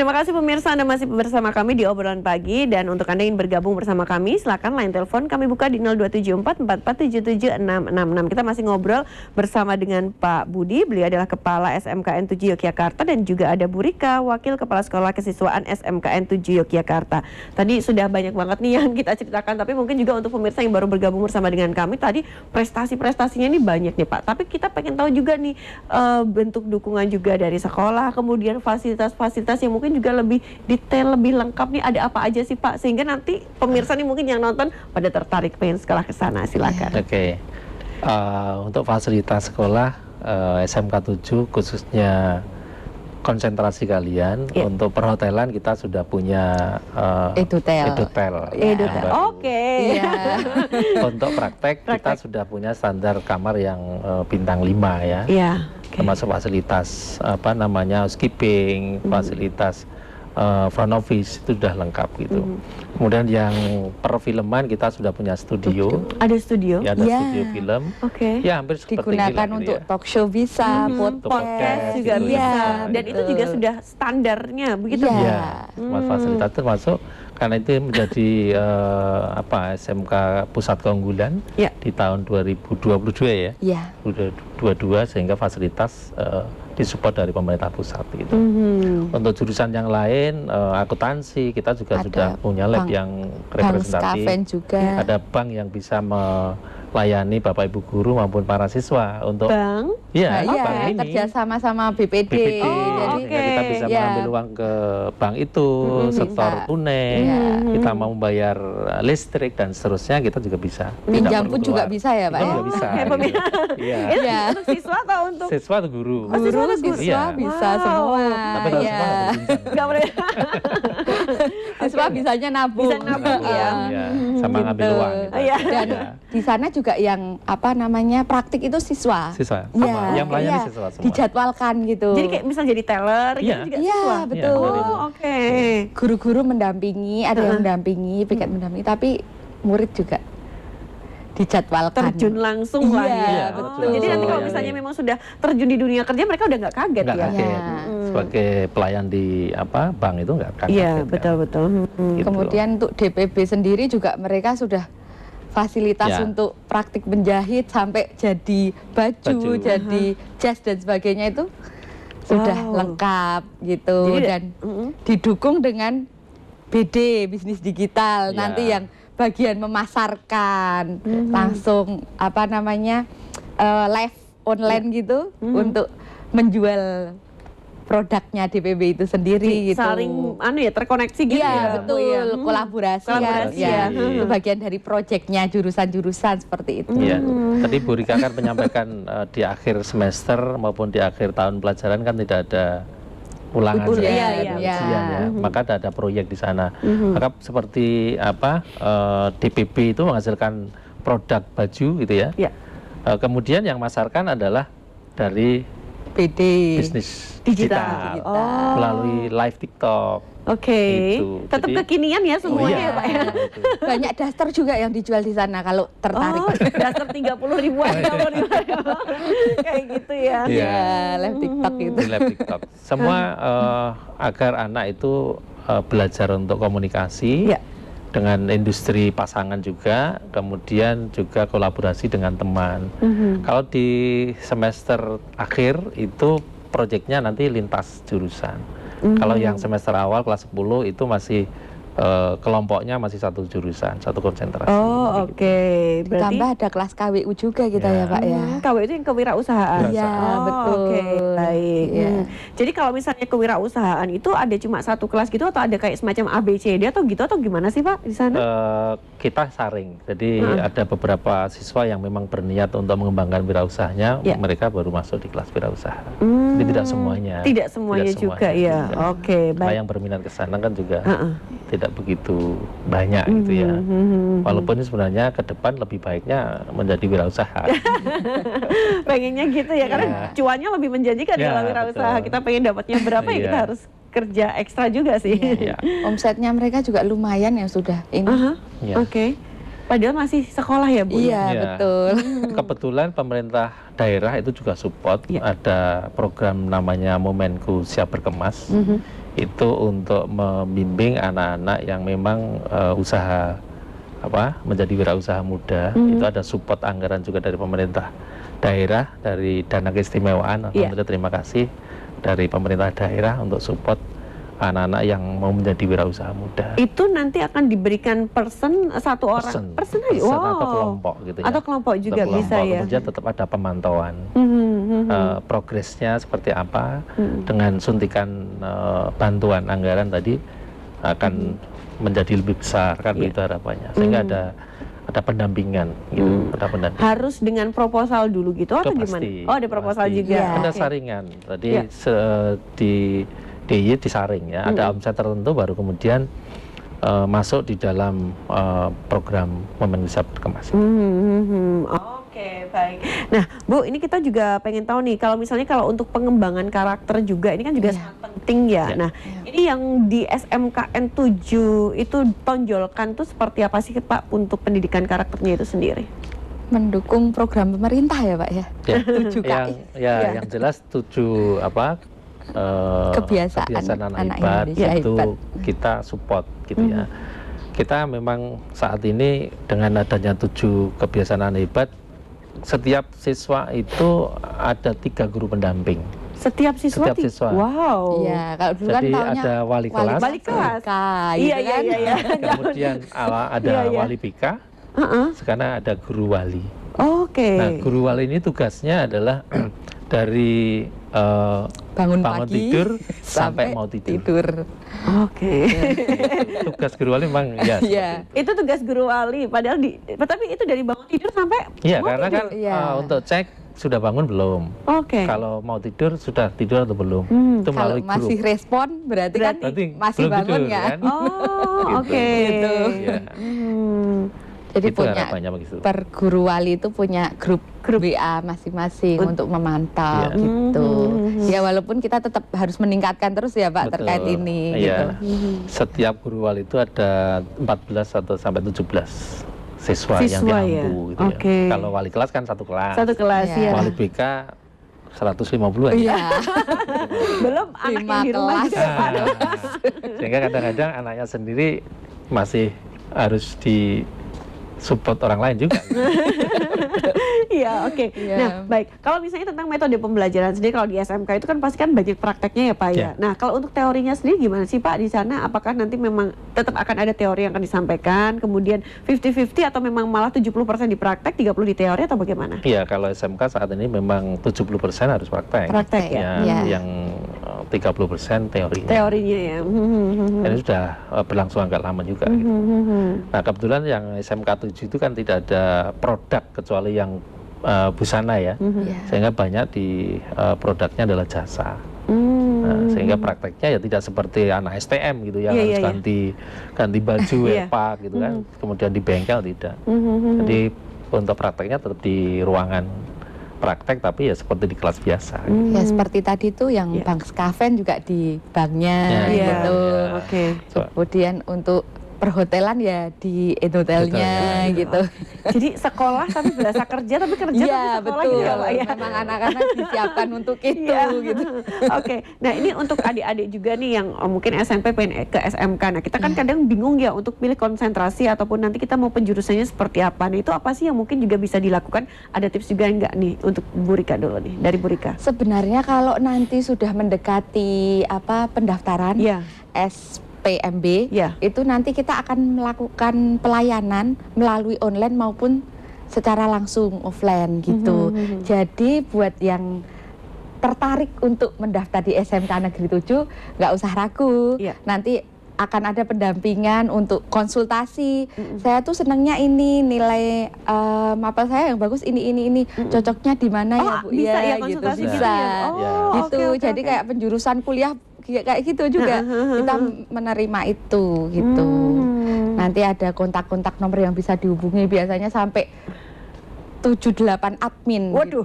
Terima kasih pemirsa, Anda masih bersama kami di Obrolan Pagi. Dan untuk Anda yang bergabung bersama kami, silakan line telepon kami buka di 0274 4477 666. Kita masih ngobrol bersama dengan Pak Budi. Beliau adalah Kepala SMKN 7 Yogyakarta, dan juga ada Bu Rika, Wakil Kepala Sekolah Kesiswaan SMKN 7 Yogyakarta. Tadi sudah banyak banget nih yang kita ceritakan, tapi mungkin juga untuk pemirsa yang baru bergabung bersama dengan kami, tadi prestasi-prestasinya ini banyak nih Pak. Tapi kita pengen tahu juga nih bentuk dukungan juga dari sekolah, kemudian fasilitas-fasilitas yang mungkin juga lebih detail, lebih lengkap nih, ada apa aja sih Pak, sehingga nanti pemirsa nih mungkin yang nonton pada tertarik pengen sekolah ke sana. Silakan. Oke. Untuk fasilitas sekolah SMK 7 khususnya konsentrasi kalian, untuk perhotelan kita sudah punya Edutel. Oke. Untuk praktek kita sudah punya standar kamar yang bintang 5 ya. Iya. Termasuk fasilitas housekeeping, fasilitas front office itu sudah lengkap gitu. Kemudian yang perfilman kita sudah punya studio. Ada studio? Ya, ada studio film. Ya, hampir seperti digunakan gitu untuk ya. talk show bisa, podcast juga gitu bisa. ya. Dan itu juga sudah standarnya begitu. Ya, fasilitas termasuk karena itu menjadi SMK pusat keunggulan di tahun 2022 ya. 2022, sehingga fasilitas disupport dari pemerintah pusat gitu. Untuk jurusan yang lain, akuntansi kita juga sudah punya lab yang representatif. Juga. Ada bank yang bisa melayani Bapak Ibu guru maupun para siswa untuk bank. Bank ini kerjasama sama BPD. Jadi kita bisa mengambil uang ke bank itu, setor tunai, kita mau membayar listrik dan seterusnya, kita juga bisa. Pinjam pun juga bisa ya Pak? Juga bisa. Untuk siswa atau untuk? Siswa atau guru? Siswa bisa semua. Tapi kalau semua harus pinjam. Nggak boleh. Siswa bisanya nabung. Bisa nabung ya. Sama ngambil uang. Dan di sana juga yang praktik itu siswa. Siswa. Yang melayani siswa semua. Dijadwalkan gitu. Jadi kayak misal jadi teller gitu juga siswa. Betul. Oke. Guru-guru mendampingi, ada yang mendampingi, piket mendampingi, tapi murid juga dijadwalkan. Terjun langsung lah ya. Betul. Jadi nanti kalau misalnya memang sudah terjun di dunia kerja, mereka udah nggak kaget Nggak kaget. Sebagai pelayan di bank itu nggak kaget. Iya, betul-betul. Gitu. Kemudian untuk DPB sendiri juga mereka sudah fasilitas untuk praktik menjahit sampai jadi baju, jadi jas dan sebagainya itu sudah lengkap gitu. Jadi, dan didukung dengan BD, bisnis digital, nanti yang bagian memasarkan langsung live online gitu untuk menjual produknya DPB itu sendiri gitu. Saling terkoneksi gitu ya. Betul, kolaborasi ya. Itu bagian dari proyeknya jurusan-jurusan seperti itu. Iya. Tadi Bu Rika kan menyampaikan di akhir semester maupun di akhir tahun pelajaran kan tidak ada ulangan ujian ya. Maka ada proyek di sana. Maka seperti DPB itu menghasilkan produk baju gitu ya. Kemudian yang masarkan adalah dari BD bisnis digital. Melalui live TikTok. Tetap kekinian ya semuanya ya Pak ya. Banyak daster juga yang dijual di sana kalau tertarik. Daster 30 ribuan, 50 ribuan. Kayak gitu ya. Live TikTok gitu. Live TikTok. Semua agar anak itu belajar untuk komunikasi dengan industri pasangan juga, kemudian juga kolaborasi dengan teman. Kalau di semester akhir itu proyeknya nanti lintas jurusan. Kalau yang semester awal kelas 10 itu masih kelompoknya masih satu jurusan, satu konsentrasi. Berarti tambah ada kelas KWU juga kita ya Pak ya. KWU itu yang kewirausahaan. Iya, betul. Baik. Jadi kalau misalnya kewirausahaan itu ada cuma satu kelas gitu, atau ada kayak semacam ABCD atau gitu, atau gimana sih Pak di sana? Kita saring. Jadi ada beberapa siswa yang memang berniat untuk mengembangkan wirausahanya, mereka baru masuk di kelas wirausaha. Jadi tidak semuanya. Tidak semuanya juga ya. Baik. Nah, yang berminat ke sana kan juga tidak begitu banyak gitu ya. Walaupun sebenarnya ke depan lebih baiknya menjadi wirausaha. Pengennya gitu ya, karena cuannya lebih menjanjikan dalam wirausaha. Kita pengen dapatnya berapa ya kita harus kerja ekstra juga sih. Omsetnya mereka juga lumayan ya sudah ini. Padahal masih sekolah ya Bu? Iya, betul. Kebetulan pemerintah daerah itu juga support. Ada program namanya Momenku Siap Berkemas. itu untuk membimbing anak-anak yang memang usaha menjadi wirausaha muda. Itu ada support anggaran juga dari pemerintah daerah, dari dana keistimewaan. Alhamdulillah, terima kasih dari pemerintah daerah untuk support anak-anak yang mau menjadi wirausaha muda. Itu nanti akan diberikan satu orang person aja? Wow. Atau kelompok gitu ya. Atau kelompok juga atau kelompok, bisa ya. Kemudian tetap ada pemantauan progresnya seperti apa, dengan suntikan bantuan anggaran tadi akan menjadi lebih besar kan, itu harapannya, sehingga ada pendampingan gitu, ada pendampingan. Harus dengan proposal dulu gitu atau Pasti, gimana? Oh, ada proposal juga. Ada saringan. Tadi di DIY disaring ya, ada omset tertentu baru kemudian masuk di dalam program Momen Bisa Berkemas. Oke, baik. Nah, Bu, ini kita juga pengen tahu nih, kalau misalnya kalau untuk pengembangan karakter juga, ini kan juga sangat penting ya. Nah, ini yang di SMKN 7 itu tonjolkan tuh seperti apa sih Pak untuk pendidikan karakternya itu sendiri? Mendukung program pemerintah ya Pak ya? 7KI. Yang jelas 7 kebiasaan anak hebat itu kita support gitu ya. Kita memang saat ini dengan adanya 7 kebiasaan anak hebat, setiap siswa itu ada 3 guru pendamping. Setiap siswa? Wow. Iya, kalau dulu kan taunya ada wali kelas. Wali kelas. Iya. Kemudian ada wali BK. Sekarang ada guru wali. Oke. Nah, guru wali ini tugasnya adalah dari bangun tidur sampai mau tidur. Oke. Tugas guru wali memang ya. Itu tugas guru wali. Padahal tapi itu dari bangun tidur sampai karena tidur. Kan untuk cek sudah bangun belum. Oke. Kalau mau tidur sudah tidur atau belum. Itu kalau melalui masih grup. respon berarti kan masih bangun tidur, kan? Oke. Gitu. Jadi itu punya per guru wali itu punya grup WA masing-masing untuk memantau gitu. Ya walaupun kita tetap harus meningkatkan terus ya Pak terkait ini gitu. Setiap guru wali itu ada 14 atau sampai 17 siswa yang diampu gitu ya. Kalau wali kelas kan satu kelas. Wali BK 150 aja. Belum anak yang di rumah juga. Sehingga kadang-kadang anaknya sendiri masih harus di support orang lain juga. Iya, oke. Nah, baik. Kalau misalnya tentang metode pembelajaran sendiri, kalau di SMK itu kan pasti kan banyak prakteknya ya Pak ya. Nah, kalau untuk teorinya sendiri gimana sih Pak di sana? Apakah nanti memang tetap akan ada teori yang akan disampaikan, kemudian 50-50 atau memang malah 70% di praktek, 30 di teori atau bagaimana? Iya, kalau SMK saat ini memang 70% harus praktek. Praktek ya. Yang 30% teorinya. Teorinya ya. Ini sudah berlangsung agak lama juga. Gitu. Nah, kebetulan yang SMK 7 itu kan tidak ada produk kecuali yang busana ya, sehingga banyak di produknya adalah jasa. Nah, sehingga prakteknya ya tidak seperti anak STM gitu yang harus ganti baju EPA gitu kan, kemudian di bengkel tidak. Jadi untuk prakteknya tetap di ruangan praktek, tapi ya seperti di kelas biasa. Ya seperti tadi tuh yang bank Skaven juga di banknya gitu. Kemudian untuk perhotelan ya di hotelnya gitu. Jadi sekolah tapi berasa kerja tapi kerja tapi sekolah gitu ya Pak ya. Memang anak-anak disiapkan untuk itu gitu. Oke. Nah, ini untuk adik-adik juga nih yang mungkin SMP pengen ke SMK. Nah, kita kan kadang bingung ya untuk pilih konsentrasi ataupun nanti kita mau penjurusannya seperti apa. Nah, itu apa sih yang mungkin juga bisa dilakukan? Ada tips juga enggak nih untuk Bu Rika dulu nih, dari Bu Rika? Sebenarnya kalau nanti sudah mendekati pendaftaran PMB, itu nanti kita akan melakukan pelayanan melalui online maupun secara langsung offline gitu. Jadi buat yang tertarik untuk mendaftar di SMK Negeri 7 nggak usah ragu. Nanti akan ada pendampingan untuk konsultasi. Saya tuh senangnya ini nilai mapel saya yang bagus ini cocoknya di mana ya Bu? Bisa ya konsultasi gitu. Gitu. Jadi kayak penjurusan kuliah kayak gitu juga kita menerima itu gitu. Nanti ada kontak-kontak nomor yang bisa dihubungi biasanya sampai 7-8 admin gitu.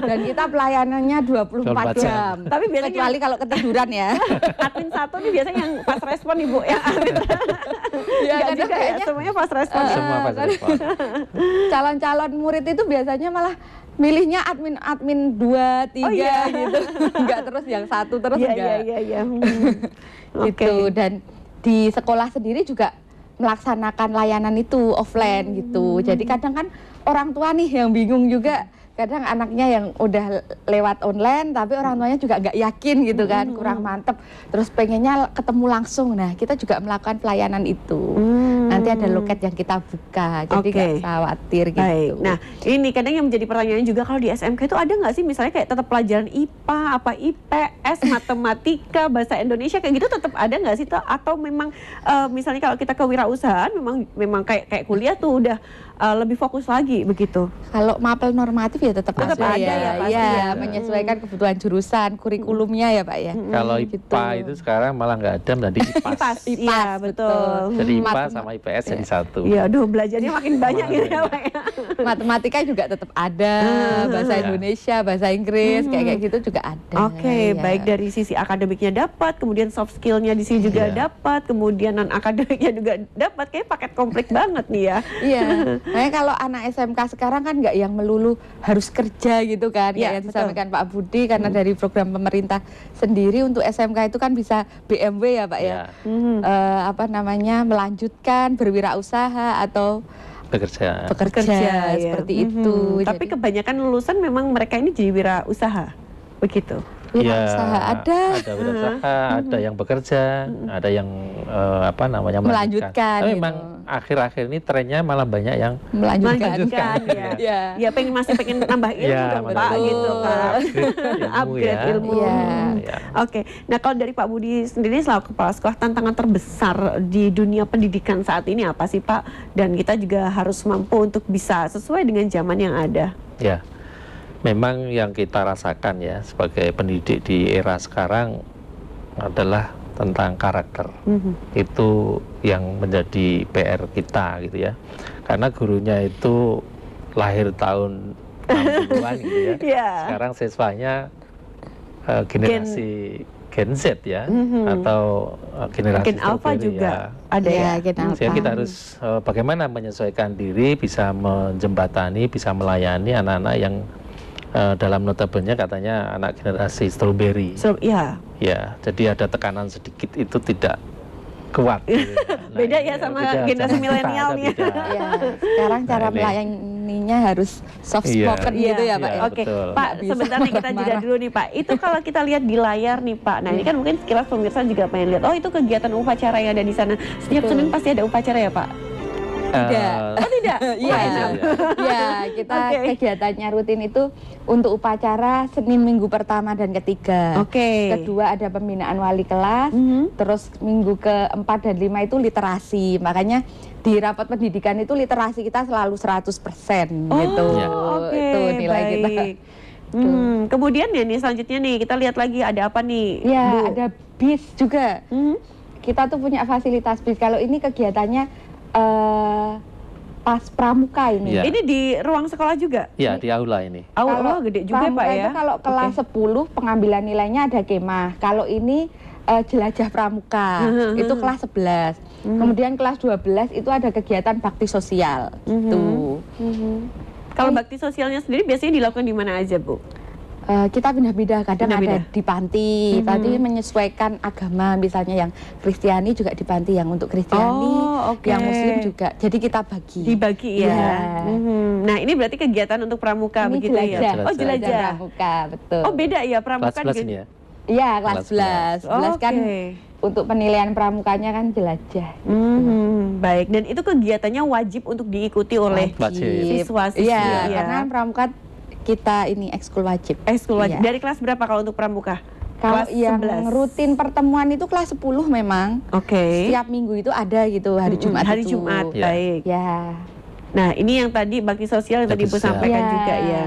Dan kita pelayanannya 24 jam. Tapi biasanya kecuali kalau ketiduran ya. Admin satu nih biasanya yang fast respon Ibu ya. Enggak juga ya, semuanya fast respon. Semua fast respon. Calon-calon murid itu biasanya malah milihnya admin 2, 3 gitu. Enggak terus yang satu terus enggak. Iya. gitu. Dan di sekolah sendiri juga melaksanakan layanan itu offline gitu. Jadi kadang kan orang tua nih yang bingung juga, kadang anaknya yang udah lewat online tapi orang tuanya juga nggak yakin gitu kan, kurang mantep, terus pengennya ketemu langsung. Nah, kita juga melakukan pelayanan itu. Nanti ada loket yang kita buka, jadi nggak usah khawatir gitu. Baik. Nah, ini kadang yang menjadi pertanyaan juga, kalau di SMK itu ada nggak sih misalnya kayak tetap pelajaran IPA, apa IPS, matematika, bahasa Indonesia kayak gitu tetap ada nggak sih? Atau memang misalnya kalau kita kewirausahaan memang kayak kuliah tuh udah lebih fokus lagi begitu? Kalau mapel normatif ya tetap ada ya, pasti ya. Menyesuaikan kebutuhan jurusan, kurikulumnya ya Pak ya. Kalau IPA itu sekarang malah nggak ada, menjadi IPAS. Iya, betul. Jadi IPA sama IPS jadi satu. Iya, aduh belajarnya makin banyak gitu ya Pak ya. Matematika juga tetap ada, bahasa Indonesia, bahasa Inggris, kayak gitu juga ada. Oke, baik dari sisi akademiknya dapat, kemudian soft skillnya di sini juga dapat, kemudian non akademiknya juga dapat, kayak paket komplit banget nih ya. Iya, makanya kalau anak SMK sekarang kan nggak yang melulu harus kerja gitu kan, ya, yang disampaikan Pak Budi, karena dari program pemerintah sendiri untuk SMK itu kan bisa BMW ya Pak ya, apa namanya, melanjutkan berwirausaha atau bekerja seperti itu. Tapi kebanyakan lulusan memang mereka ini jadi wirausaha, begitu. Wirausaha ada wirausaha, ada yang bekerja, ada yang melanjutkan. Tapi memang akhir-akhir ini trennya malah banyak yang melanjutkan ya. Ya masih pengen nambah ilmu dong Pak gitu kan. Upgrade ilmu. Oke. Nah, kalau dari Pak Budi sendiri selaku kepala sekolah, tantangan terbesar di dunia pendidikan saat ini apa sih Pak? Dan kita juga harus mampu untuk bisa sesuai dengan zaman yang ada. Ya. Memang yang kita rasakan ya sebagai pendidik di era sekarang adalah tentang karakter. Itu yang menjadi PR kita gitu ya. Karena gurunya itu lahir tahun 60-an gitu ya. Sekarang siswanya generasi Gen Z ya, atau generasi Alpha juga ada ya. Jadi kita harus bagaimana menyesuaikan diri, bisa menjembatani, bisa melayani anak-anak yang dalam notabene katanya anak generasi strawberry. Ya, jadi ada tekanan sedikit, itu tidak kuat. Gitu. Nah, beda ya sama generasi milenialnya. Ya, sekarang cara melayaninya harus soft spoken gitu ya Pak. Oke, Pak, sebentar nih kita jeda dulu nih Pak. Itu kalau kita lihat di layar nih Pak. Nah, ini kan mungkin sekilas pemirsa juga pengen lihat. Oh, itu kegiatan upacara yang ada di sana. Setiap Senin pasti ada upacara ya Pak? Tidak. Oh tidak? Iya, kita kegiatannya rutin itu untuk upacara Senin minggu pertama dan ketiga. Kedua ada pembinaan wali kelas, terus minggu keempat dan 5 itu literasi. Makanya di rapat pendidikan itu literasi kita selalu 100% gitu. Itu nilai kita. Kemudian ya nih selanjutnya nih kita lihat lagi ada apa nih? Ya, ada bis juga. Kita tuh punya fasilitas bis. Kalau ini kegiatannya pas pramuka ini. Ini di ruang sekolah juga? Iya, di aula ini. Aula gede juga Pak ya? Itu kalau kelas 10 pengambilan nilainya ada kemah. Kalau ini jelajah pramuka, itu kelas 11. Kemudian kelas 12 itu ada kegiatan bakti sosial. Kalau bakti sosialnya sendiri biasanya dilakukan di mana aja Bu? Kita pindah-pindah, kadang ada di panti, panti menyesuaikan agama, misalnya yang Kristiani juga di panti, yang untuk Kristiani, yang Muslim juga, jadi kita dibagi ya. Nah, ini berarti kegiatan untuk pramuka ini begitu jelajah. Ya? Oh, jelajah pramuka, betul. Oh, beda ya pramuka kelas 11 ini ya? Iya, kelas 11 kan untuk penilaian pramukanya kan jelajah. Baik, dan itu kegiatannya wajib untuk diikuti oleh siswa-siswi. Iya, karena pramuka kita ini ekskul wajib. Dari kelas berapa kalau untuk pramuka? Kalau yang 11. Rutin pertemuan itu kelas 10 memang. Setiap minggu itu ada gitu, hari Jumat. Hari Jumat, baik. Ya. Nah, ini yang tadi bakti sosial yang tadi Ibu sampaikan juga ya.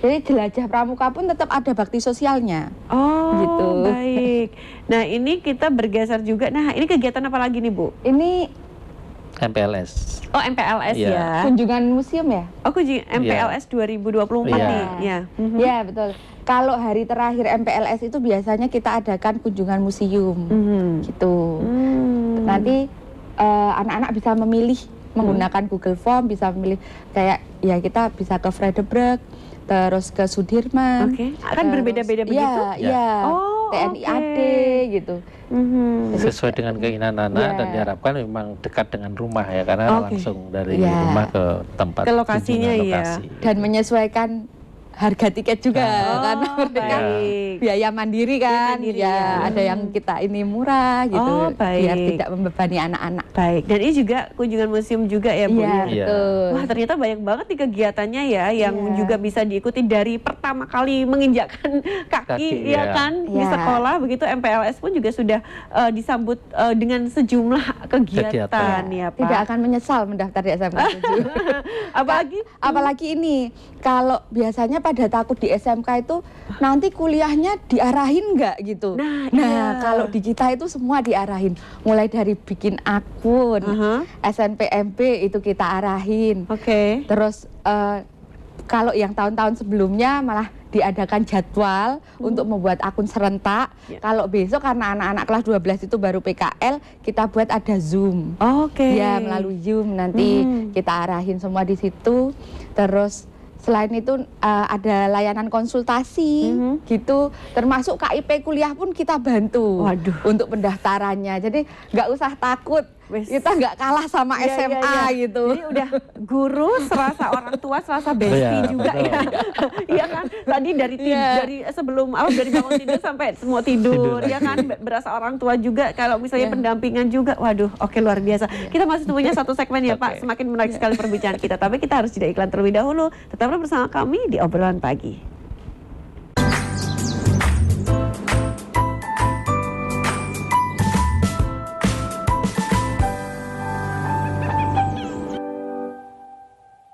Jadi jelajah pramuka pun tetap ada bakti sosialnya. Gitu. Baik. Nah, ini kita bergeser juga. Nah, ini kegiatan apa lagi nih Bu? Ini MPLS. Oh, MPLS ya. Kunjungan museum ya? Oh, kunjungan MPLS 2024 nih. Iya, betul. Kalau hari terakhir MPLS itu biasanya kita adakan kunjungan museum. Gitu. Nanti anak-anak bisa memilih menggunakan Google Form, bisa memilih kayak ya kita bisa ke Vredenburg, terus ke Sudirman. Kan berbeda-beda begitu? Iya. TNI AD gitu. Sesuai dengan keinginan anak dan diharapkan memang dekat dengan rumah ya, karena langsung dari rumah ke tempat ke lokasinya lokasi. Dan menyesuaikan harga tiket juga karena mereka biaya mandiri kan, ada yang kita ini murah gitu, biar tidak membebani anak-anak. Baik, dan ini juga kunjungan museum juga ya Bu? Betul. Wah, ternyata banyak banget nih kegiatannya ya, yang juga bisa diikuti dari pertama kali menginjakkan kaki ya kan di sekolah, begitu MPLS pun juga sudah disambut dengan sejumlah kegiatan ya Pak. Tidak akan menyesal mendaftar di SMK 7. Apalagi ini, kalau biasanya pada takut di SMK itu nanti kuliahnya diarahin nggak gitu. Nah, kalau di kita itu semua diarahin, mulai dari bikin akun, SNPMP itu kita arahin. Terus kalau yang tahun-tahun sebelumnya malah diadakan jadwal untuk membuat akun serentak. Kalau besok karena anak-anak kelas 12 itu baru PKL, kita buat ada Zoom. Ya, melalui Zoom nanti kita arahin semua di situ. Terus selain itu ada layanan konsultasi gitu, termasuk KIP kuliah pun kita bantu untuk pendaftarannya. Jadi nggak usah takut, kita nggak kalah sama SMA gitu. Jadi udah guru serasa orang tua, serasa bestie juga ya. Iya kan? Tadi dari sebelum dari bangun tidur sampai semua tidur ya kan, berasa orang tua juga. Kalau misalnya pendampingan juga, waduh, luar biasa. Kita masih punya satu segmen ya Pak, semakin menarik sekali perbincangan kita. Tapi kita harus jeda iklan terlebih dahulu. Tetaplah bersama kami di Obrolan Pagi.